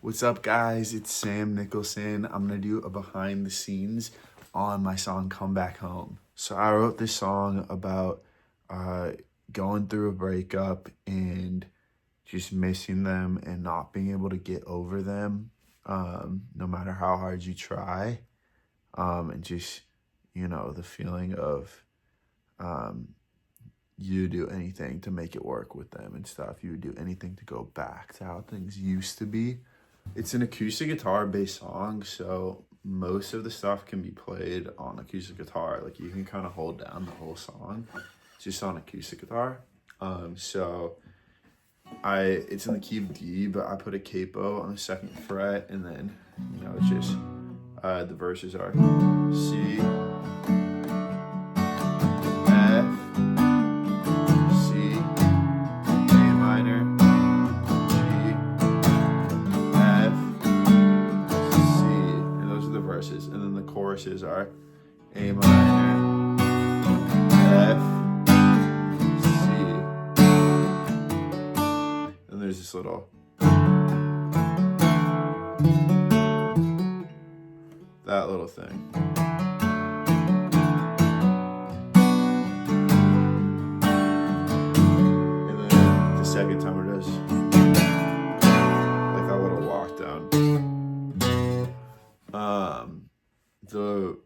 What's up, guys? It's Sam Nicholson. I'm gonna do a behind the scenes on my song Come Back Home. So I wrote this song about going through a breakup and just missing them and not being able to get over them, no matter how hard you try, and just, the feeling of you do anything to make it work with them and stuff. You would do anything to go back to how things used to be. It's an acoustic guitar based song, so most of the stuff can be played on acoustic guitar. Like, you can kind of hold down the whole song just on acoustic guitar. So it's in the key of D, but I put a capo on the second fret, and then it's just the verses are C, F, C, A minor, G, F, C, and those are the verses. And then the choruses are A minor, F, C, and there's this little, that little thing. And then the second time it does like that little walk down. The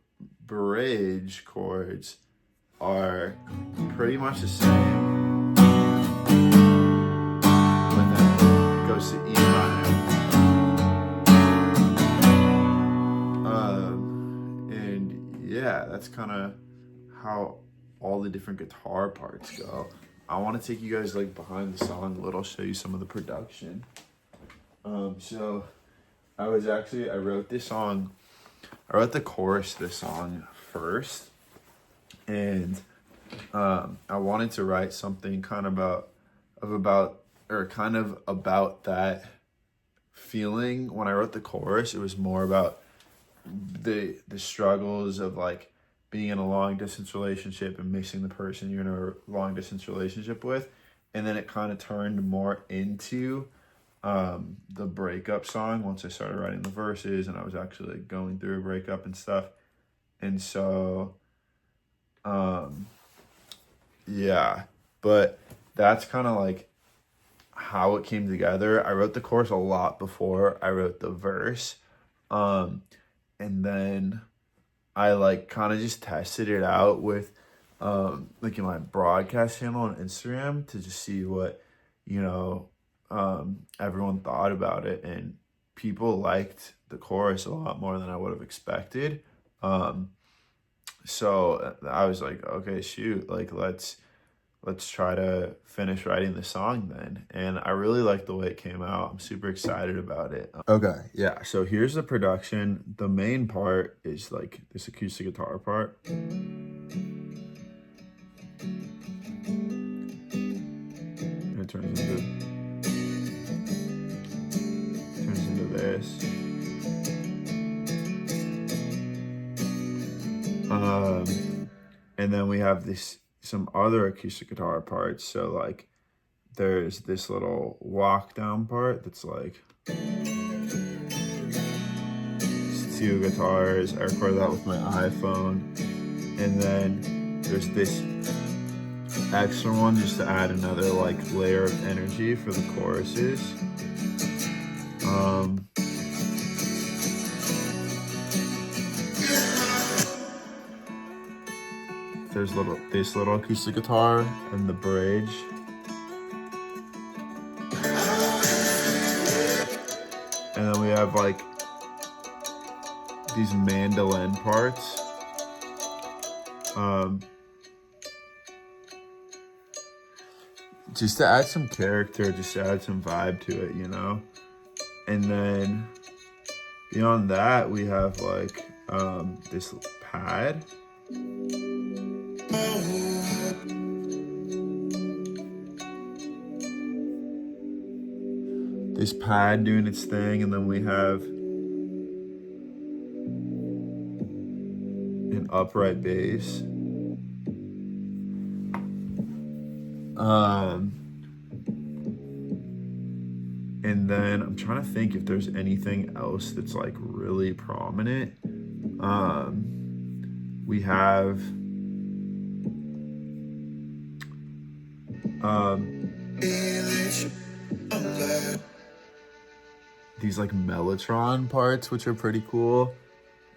bridge chords are pretty much the same, but then it goes to E minor. And yeah, that's kind of how all the different guitar parts go. I want to take you guys like behind the song a little, show you some of the production. So I wrote this song. I wrote the chorus to this song first, and I wanted to write something kind of about that feeling. When I wrote the chorus, it was more about the struggles of like being in a long distance relationship and missing the person you're in a long distance relationship with, and then it kind of turned more into the breakup song once I started writing the verses and I was actually like going through a breakup and stuff. And so yeah, but that's kind of like how it came together. I wrote the chorus a lot before I wrote the verse, and then I like kind of just tested it out with like in my broadcast channel on Instagram to just see what everyone thought about it, and people liked the chorus a lot more than I would have expected. So I was like, okay, shoot, like let's try to finish writing the song then. And I really like the way it came out. I'm super excited about it. Okay, yeah, so here's the production. The main part is like this acoustic guitar part. And it turns into this. And then we have some other acoustic guitar parts. So like there's this little walk down part that's like it's two guitars. I recorded that with my iPhone. And then there's this extra one just to add another like layer of energy for the choruses. There's this little acoustic guitar and the bridge. And then we have like these mandolin parts. Just to add some character, just to add some vibe to it, And then beyond that, we have like this pad. This pad doing its thing, and then we have an upright bass. And then I'm trying to think if there's anything else that's like really prominent. We have these like mellotron parts, which are pretty cool.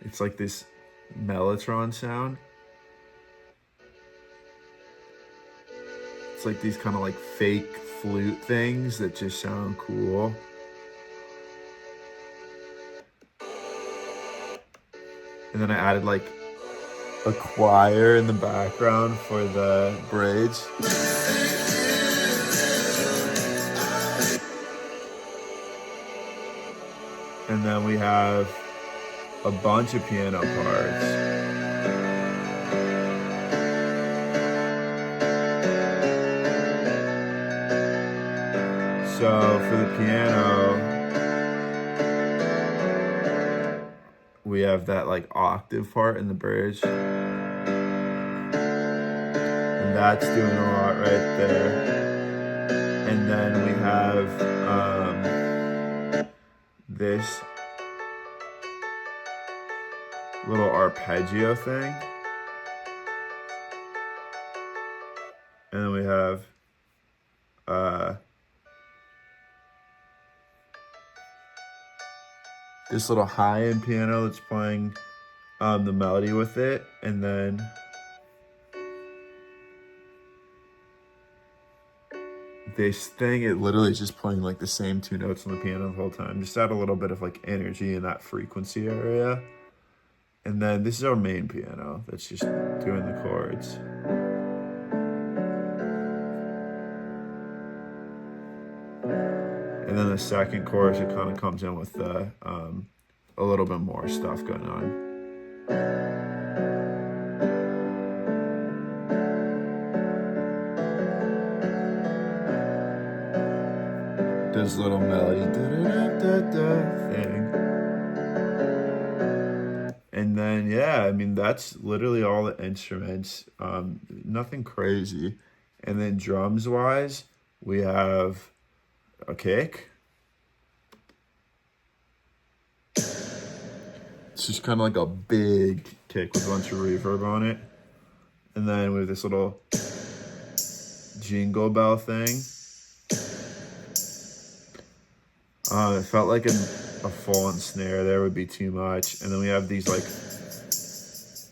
It's like this mellotron sound. It's like these kind of like fake flute things that just sound cool. And then I added like a choir in the background for the bridge. And then we have a bunch of piano parts. So for the piano, we have that like octave part in the bridge. And that's doing a lot right there. And then we have this little arpeggio thing. And then we have this little high-end piano that's playing the melody with it. And then this thing, it literally is just playing like the same two notes on the piano the whole time. Just add a little bit of like energy in that frequency area. And then this is our main piano that's just doing the chords. And then the second chorus, it kind of comes in with a little bit more stuff going on. This little melody thing. And then, yeah, I mean, that's literally all the instruments. Nothing crazy. And then drums wise, we have a kick. It's just kind of like a big kick with a bunch of reverb on it. And then we have this little jingle bell thing. It felt like a full-on snare there would be too much. And then we have these like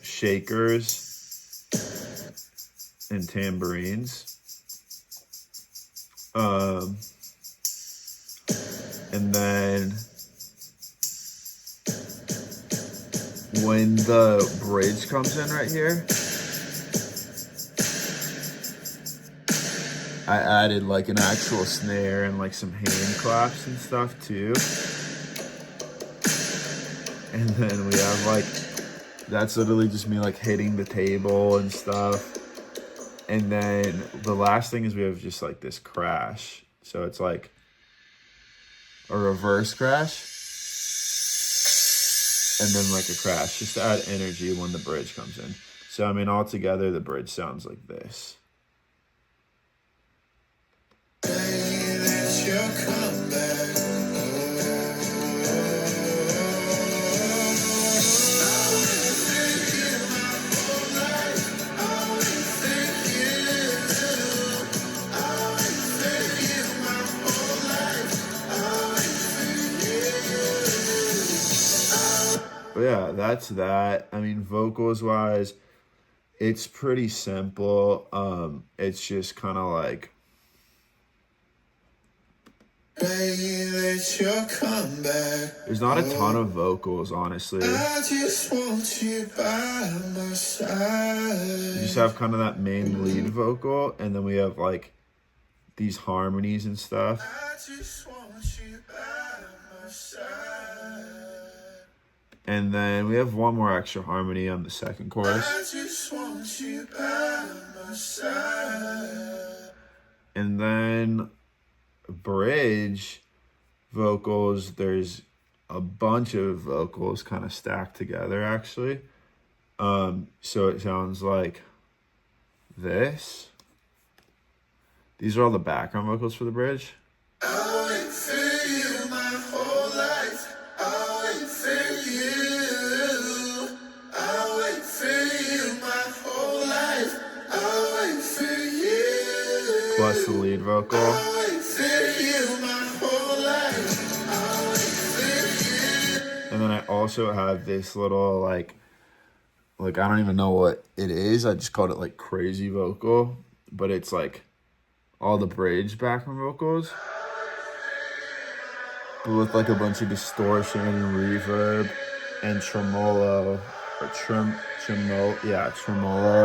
shakers and tambourines. And then when the bridge comes in right here, I added like an actual snare and like some hand claps and stuff too. And then we have like, that's literally just me like hitting the table and stuff. And then the last thing is we have just like this crash. So it's like a reverse crash. And then like a crash, just to add energy when the bridge comes in. So I mean, all together, the bridge sounds like this. But yeah, that's that. I mean, vocals wise, it's pretty simple. It's just kind of like, there's not a ton of vocals, honestly. I just want you by my side. You just have kind of that main lead vocal, and then we have like these harmonies and stuff. I just want you by my side. And then we have one more extra harmony on the second chorus. I just want you by my side. And then bridge vocals, there's a bunch of vocals kind of stacked together actually. So it sounds like this. These are all the background vocals for the bridge. I'll wait for you. vocal. And then I also have this little like I don't even know what it is. I just called it like crazy vocal, but it's like all the bridge background vocals, but with like a bunch of distortion and reverb and tremolo or tremolo.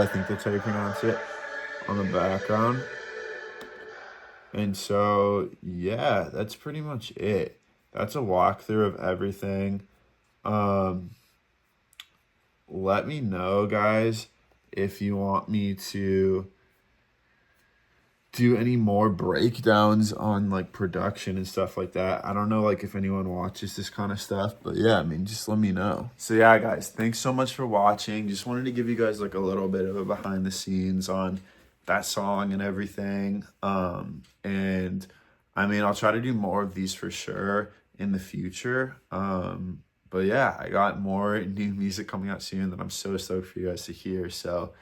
I think that's how you pronounce it, on the background. And so yeah, that's pretty much it. That's a walkthrough of everything. Let me know, guys, if you want me to do any more breakdowns on like production and stuff like that. I don't know like if anyone watches this kind of stuff, but yeah, I mean, just let me know. So yeah, guys, thanks so much for watching. Just wanted to give you guys like a little bit of a behind the scenes on that song and everything. And I mean, I'll try to do more of these for sure in the future. But yeah, I got more new music coming out soon that I'm so stoked for you guys to hear. So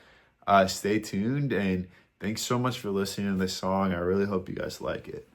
stay tuned, and thanks so much for listening to this song. I really hope you guys like it.